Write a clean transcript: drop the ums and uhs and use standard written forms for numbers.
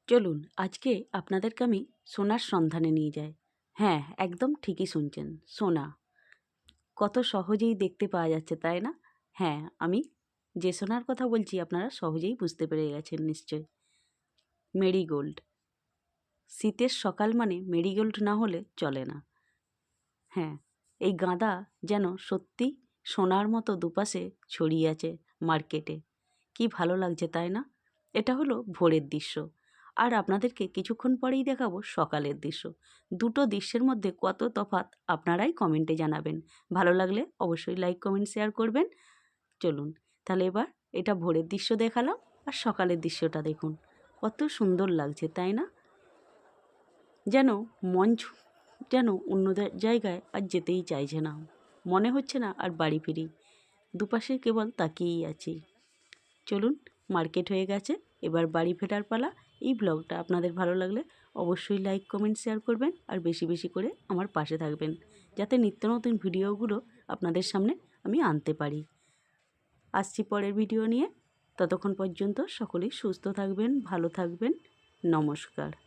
চলুন আজকে আপনাদেরকে আমি সোনার সন্ধানে নিয়ে যাই। হ্যাঁ, একদম ঠিকই শুনছেন, সোনা। কত সহজেই দেখতে পাওয়া যাচ্ছে, তাই না? হ্যাঁ, আমি যে সোনার কথা বলছি আপনারা সহজেই বুঝতে পেরে গেছেন নিশ্চয়ই। মেরিগোল্ড। শীতের সকাল মানে মেরিগোল্ড না হলে চলে না। হ্যাঁ, এই গাঁদা যেন সত্যি সোনার মতো দুপাশে ছড়িয়ে আছে মার্কেটে। কি ভালো লাগছে, তাই না? এটা হলো ভোরের দৃশ্য। আর আপনাদেরকে কিছুক্ষণ পরেই দেখাবো সকালের দৃশ্য। দুটো দৃশ্যের মধ্যে কত তফাৎ আপনারাই কমেন্টে জানাবেন। ভালো লাগলে অবশ্যই লাইক, কমেন্ট, শেয়ার করবেন। চলুন তাহলে এবার এটা ভোরের দৃশ্য দেখালাম, আর সকালের দৃশ্যটা দেখুন। কত সুন্দর লাগছে, তাই না? যেন মন যেন অন্য জায়গায় আর যেতেই চাইছে না। মনে হচ্ছে না আর বাড়ি ফিরি। দুপাশে কেবল তাকিয়েই আছি। চলুন, মার্কেট হয়ে গেছে, এবার বাড়ি ফেরার পালা। এই ব্লগটা আপনাদের ভালো লাগলে অবশ্যই লাইক, কমেন্ট, শেয়ার করবেন আর বেশি বেশি করে আমার পাশে থাকবেন, যাতে নিত্য নতুন ভিডিওগুলো আপনাদের সামনে আমি আনতে পারি। আসছি পরের ভিডিও নিয়ে। ততক্ষণ পর্যন্ত সকলেই সুস্থ থাকবেন, ভালো থাকবেন। নমস্কার।